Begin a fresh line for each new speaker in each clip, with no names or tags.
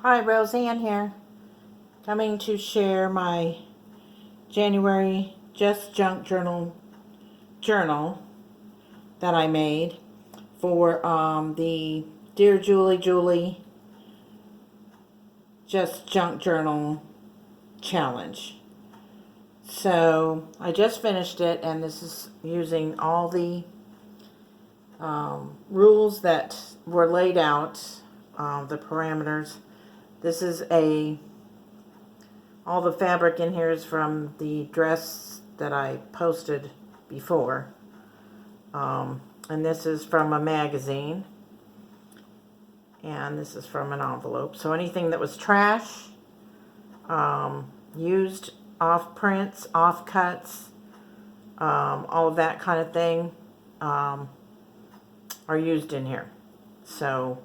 Hi, Roseanne here, coming to share my January Just Junk journal that I made for the Dear Julie Just Junk Journal Challenge. So I just finished it, and this is using all the rules that were laid out, the parameters. This is all the fabric in here is from the dress that I posted before. And this is from a magazine. And this is from an envelope. So anything that was trash, used, off prints, off cuts, all of that kind of thing are used in here. So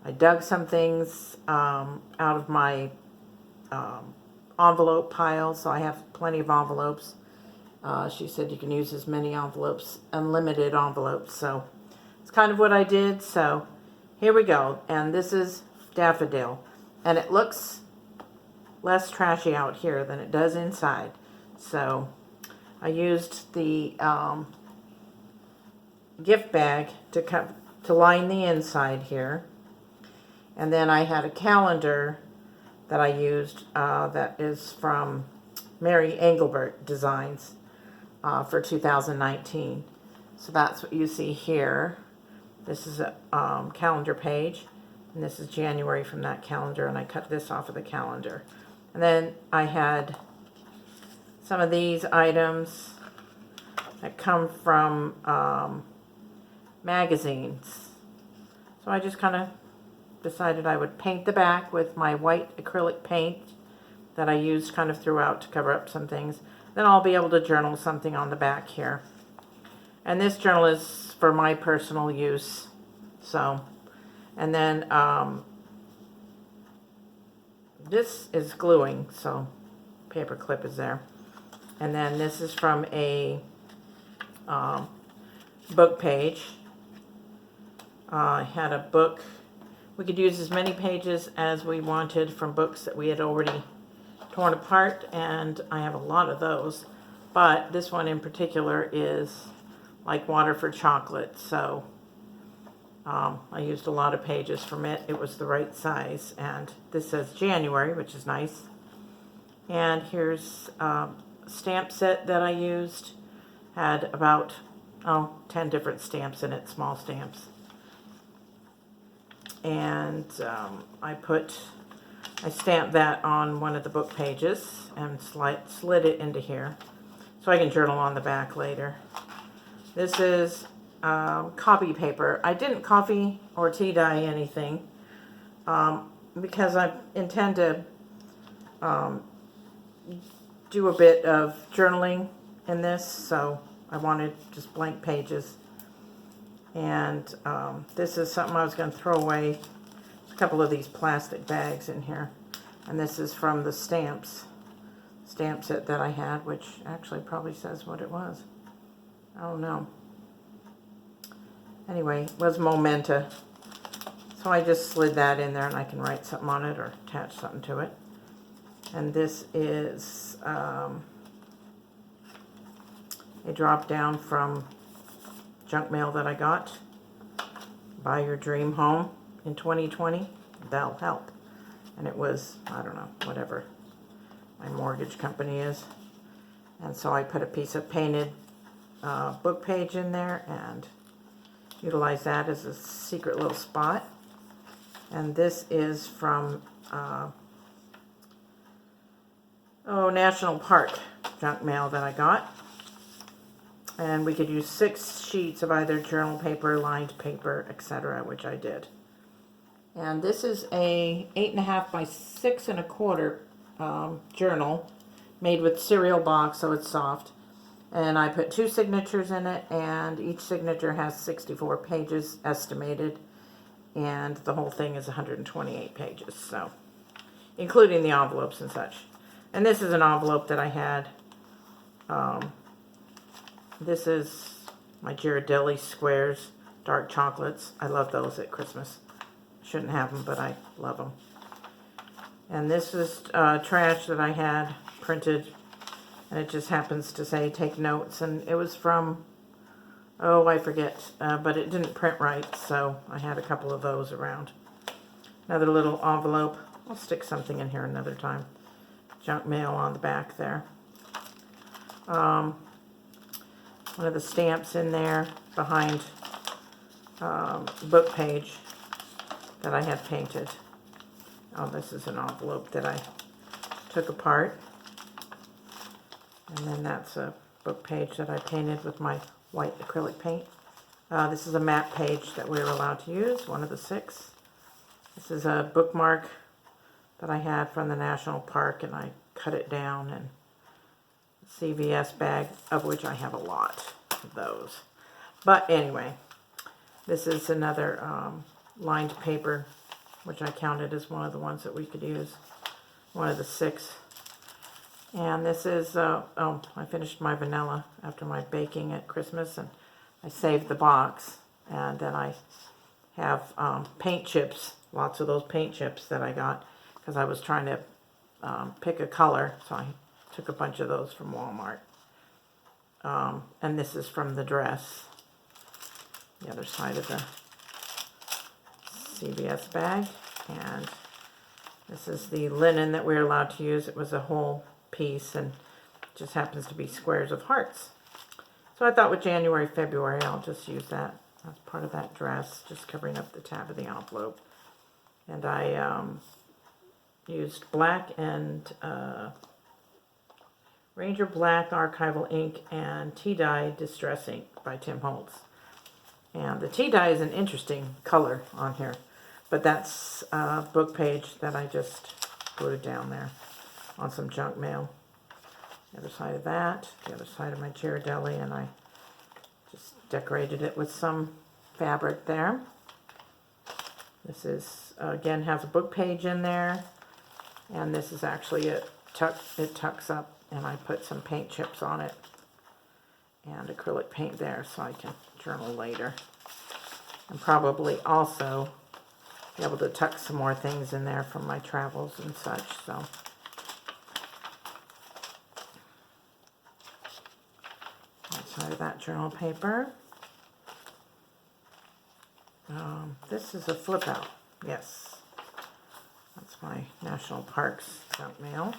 I dug some things out of my envelope pile, so I have plenty of envelopes. She said you can use as many envelopes, unlimited envelopes, so it's kind of what I did. So here we go, and this is daffodil, and it looks less trashy out here than it does inside. So I used the gift bag to line the inside here, and then I had a calendar that I used that is from Mary Engelbert Designs for 2019. So that's what you see here. This is a calendar page, and this is January from that calendar, and I cut this off of the calendar. And then I had some of these items that come from magazines. So I just kind of decided I would paint the back with my white acrylic paint that I used kind of throughout to cover up some things. Then I'll be able to journal something on the back here. And this journal is for my personal use. So, and then this is gluing, so paper clip is there. And then this is from a book page. I had a book. We could use as many pages as we wanted from books that we had already torn apart, and I have a lot of those. But this one in particular is like water for chocolate, so I used a lot of pages from it. It was the right size, and this says January, which is nice. And here's a stamp set that I used. Had about 10 different stamps in it, small stamps. And I stamped that on one of the book pages and slid it into here so I can journal on the back later. This is copy paper. I didn't coffee or tea dye anything because I intend to do a bit of journaling in this, so I wanted just blank pages. And this is something I was going to throw away. There's a couple of these plastic bags in here. And this is from the stamp set that I had, which actually probably says what it was. I don't know. Anyway, it was Momenta. So I just slid that in there, and I can write something on it or attach something to it. And this is a drop down from junk mail that I got. Buy your dream home in 2020. That'll help. And it was, I don't know, whatever my mortgage company is. And so I put a piece of painted book page in there and utilize that as a secret little spot. And this is from National Park junk mail that I got. And we could use 6 sheets of either journal paper, lined paper, etc., which I did. And this is a 8.5 by 6 1/4 journal made with cereal box, so it's soft. And I put 2 signatures in it, and each signature has 64 pages estimated, and the whole thing is 128 pages, so including the envelopes and such. And this is an envelope that I had. This is my Ghirardelli squares, dark chocolates. I love those at Christmas. Shouldn't have them, but I love them. And this is trash that I had printed, and it just happens to say take notes, and it was from, oh, I forget, but it didn't print right, so I had a couple of those around. Another little envelope. I'll stick something in here another time. Junk mail on the back there. One of the stamps in there behind book page that I had painted. Oh, this is an envelope that I took apart. And then that's a book page that I painted with my white acrylic paint. This is a map page that we were allowed to use, one of the 6. This is a bookmark that I had from the national park, and I cut it down, and CVS bag, of which I have a lot of those. But anyway, this is another lined paper, which I counted as one of the ones that we could use, one of the 6. And this is, oh, I finished my vanilla after my baking at Christmas, and I saved the box. And then I have paint chips, lots of those paint chips that I got, because I was trying to pick a color, so I took a bunch of those from Walmart. And this is from the dress, the other side of the CVS bag. And this is the linen that we were allowed to use. It was a whole piece, and it just happens to be squares of hearts. So I thought with January, February, I'll just use that as part of that dress, just covering up the tab of the envelope. And I used black and Ranger Black Archival ink and tea dye Distress ink by Tim Holtz. And the tea dye is an interesting color on here, but that's a book page that I just glued down there on some junk mail. The other side of that, the other side of my Ghirardelli, and I just decorated it with some fabric there. This is, again, has a book page in there, and this is actually it tucks up, and I put some paint chips on it and acrylic paint there so I can journal later. And probably also be able to tuck some more things in there from my travels and such. So outside of that journal paper, this is a flip out. Yes, that's my National Parks junk mail.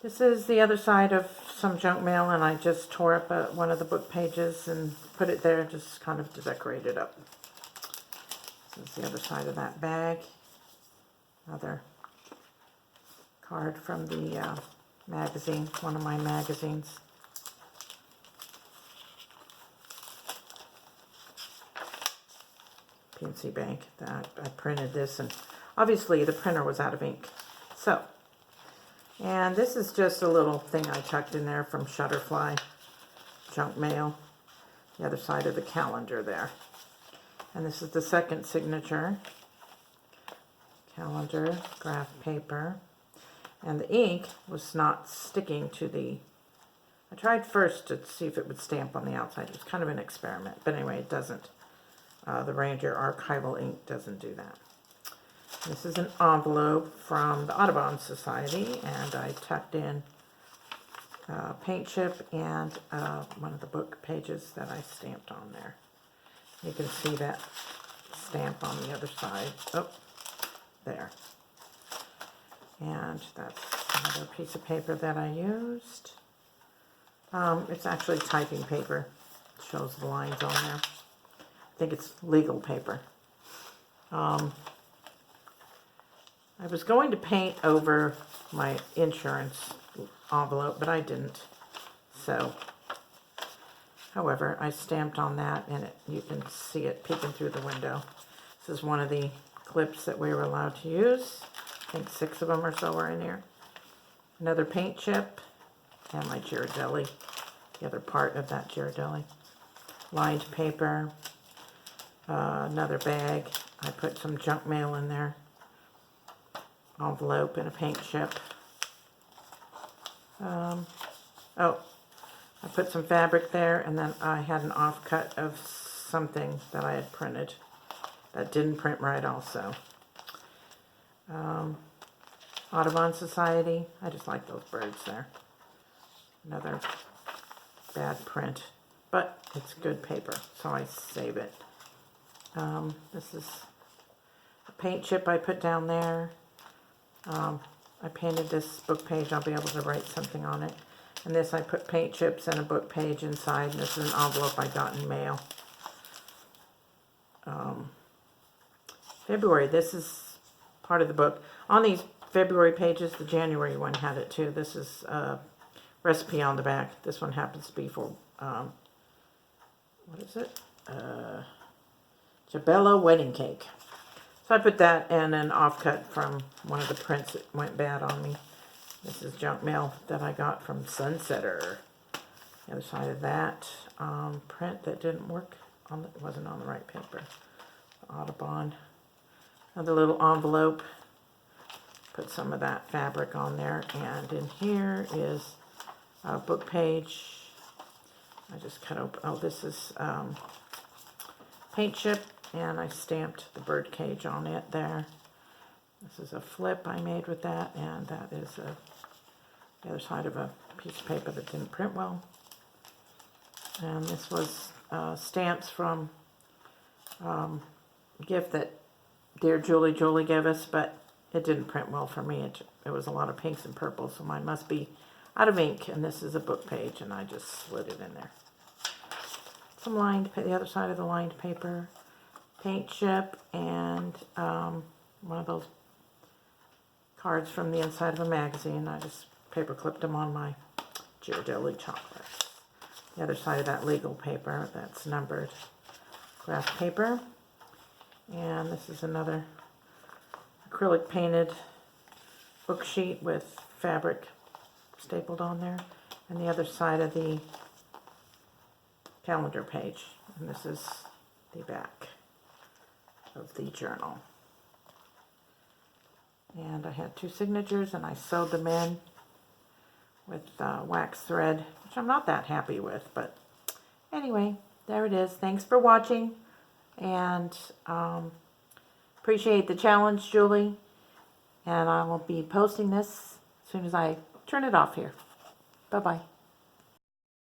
This is the other side of some junk mail, and I just tore up one of the book pages and put it there just kind of to decorate it up. This is the other side of that bag. Another card from the magazine, one of my magazines. PNC Bank. That I printed this, and obviously the printer was out of ink. So, and this is just a little thing I tucked in there from Shutterfly junk mail. The other side of the calendar there. And this is the second signature. Calendar, graph paper. And the ink was not sticking to the... I tried first to see if it would stamp on the outside. It was kind of an experiment. But anyway, it doesn't. The Ranger Archival ink doesn't do that. This is an envelope from the Audubon Society, and I tucked in paint chip and one of the book pages that I stamped on there. You can see that stamp on the other side. Oh, there. And that's another piece of paper that I used. It's actually typing paper. It shows the lines on there. I think it's legal paper. I was going to paint over my insurance envelope, but I didn't. So, however, I stamped on that, and you can see it peeking through the window. This is one of the clips that we were allowed to use. I think 6 of them or so are in here. Another paint chip, and my Ghirardelli, the other part of that Ghirardelli. Lined paper. Another bag. I put some junk mail in there. Envelope and a paint chip. Oh, I put some fabric there, and then I had an offcut of something that I had printed that didn't print right also. Audubon Society. I just like those birds there. Another bad print, but it's good paper, so I save it. This is a paint chip I put down there. I painted this book page. I'll be able to write something on it. And this, I put paint chips and a book page inside. And this is an envelope I got in mail. February, this is part of the book. On these February pages, the January one had it too. This is a recipe on the back. This one happens to be for, what is it? Jabella wedding cake. So I put that and an offcut from one of the prints that went bad on me. This is junk mail that I got from Sunsetter. The other side of that print that didn't work, it wasn't on the right paper. Audubon. Another little envelope. Put some of that fabric on there. And in here is a book page. I just cut open, oh, this is paint chip. And I stamped the bird cage on it there. This is a flip I made with that, and that is the other side of a piece of paper that didn't print well. And this was stamps from a gift that Dear Julie gave us, but it didn't print well for me. It was a lot of pinks and purples, so mine must be out of ink. And this is a book page, and I just slid it in there. Some lined, the other side of the lined paper. Paint chip and one of those cards from the inside of a magazine. I just paper clipped them on my Ghirardelli chocolates. The other side of that legal paper, that's numbered graph paper. And this is another acrylic painted book sheet with fabric stapled on there. And the other side of the calendar page. And this is the back of the journal. And I had 2 signatures and I sewed them in with wax thread, which I'm not that happy with, but anyway, there it is. Thanks for watching, and appreciate the challenge, Julie, and I will be posting this as soon as I turn it off here. Bye-bye.